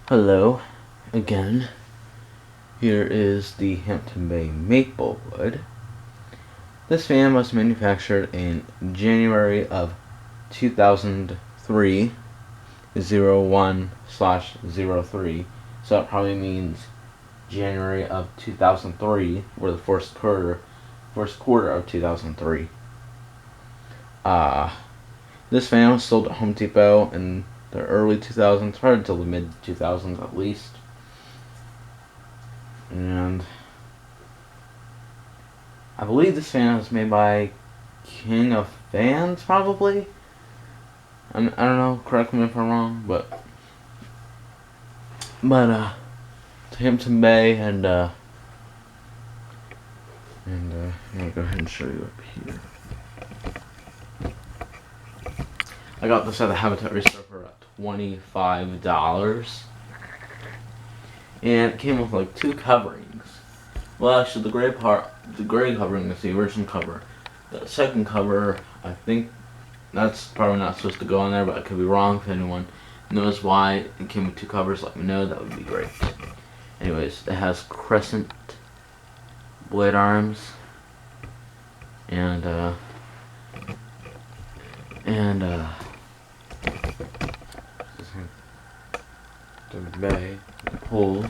Hello, again. Here is the Hampton Bay Maplewood. This fan was manufactured in January of 2003, 01/03. So it probably means January of 2003, or the first quarter of 2003. This fan was sold at Home Depot in the early 2000s, probably until the mid 2000s at least. And I believe this fan was made by King of Fans, probably. I don't know. Correct me if I'm wrong, but Hampton Bay and I'm gonna go ahead and show you up here. I got this at the Habitat Reserve at $25. And it came with like two coverings. Well, actually, the gray covering is the original cover. The second cover, I think that's probably not supposed to go on there, but I could be wrong. If anyone knows why it came with two covers, let me know. That would be great. Anyways, it has crescent blade arms and the bay holes,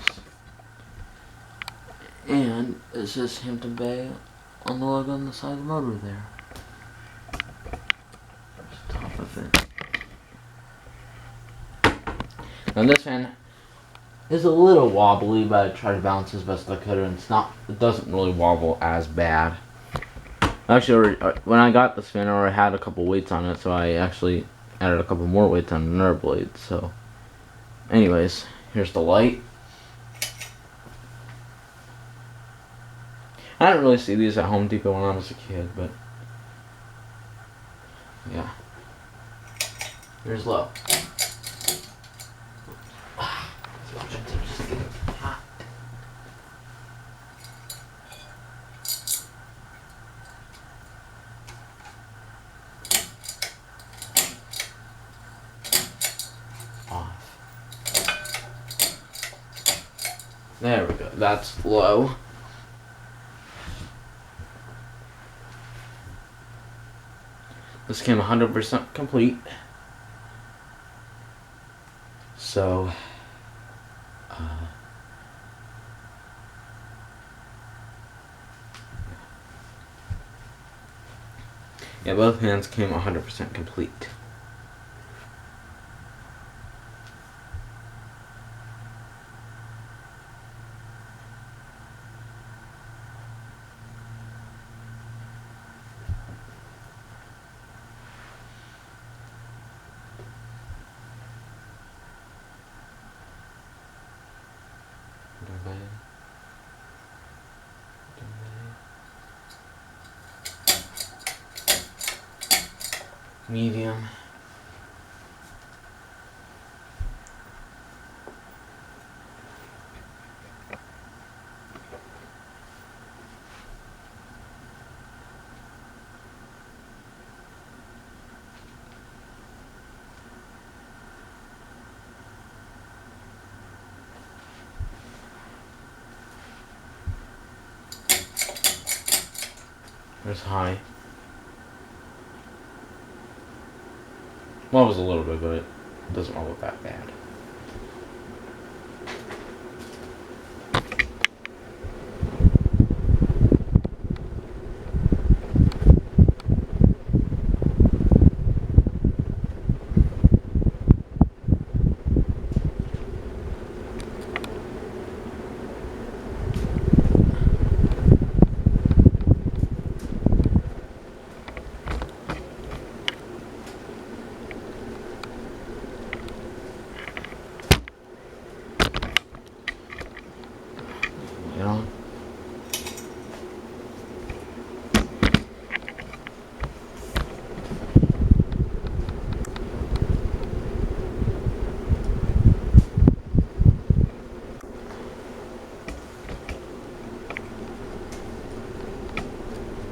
and it says Hampton Bay on the logo on the side of the motor there. There's the top of it. Now this fan is a little wobbly, but I tried to balance as best I could, and it doesn't really wobble as bad. Actually, when I got this fan, I already had a couple weights on it, so I actually added a couple more weights on another blade. So, anyways, here's the light. I didn't really see these at Home Depot when I was a kid, but yeah. Here's low. Off. There we go. That's low. This came 100% complete. So, yeah, both hands came 100% complete. Medium. There's high. Well, it was a little bit, but it doesn't all look that bad. You know?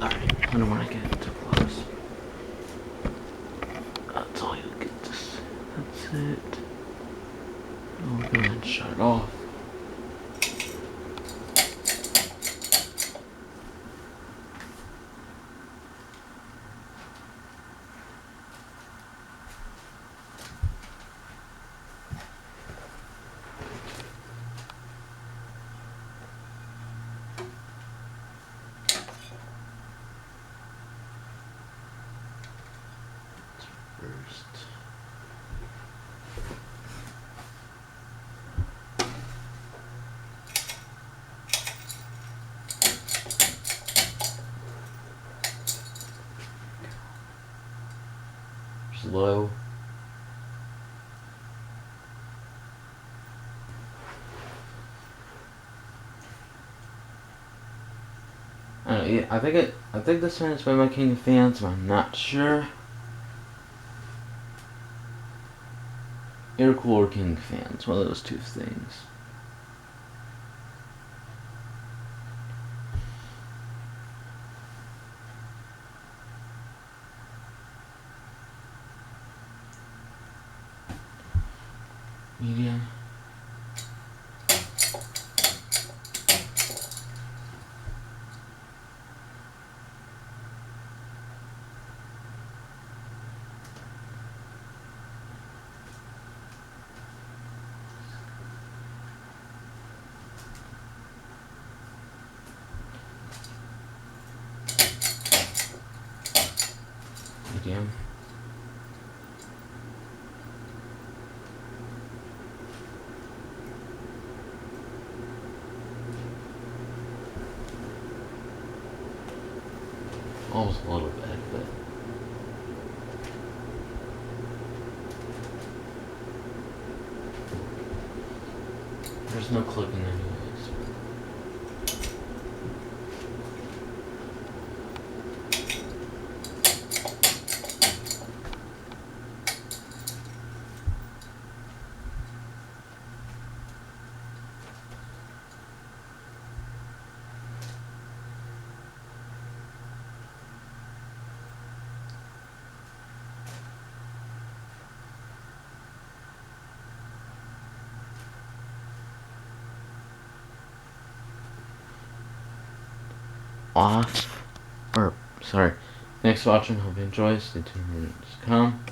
Alright, I don't want to get too close. That's all you get. That's it. Okay. And then shut it off. First. Low. Yeah, I think this one is by my King of Fans, but I'm not sure. Air Cooler King of Fans, one of those two things. Medium. Medium. Almost a little bit, but there's no clicking anyways. Off. Or, sorry. Thanks for watching. Hope you enjoy. Stay tuned for more to come.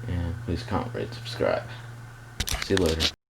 And please comment, rate, subscribe. See you later.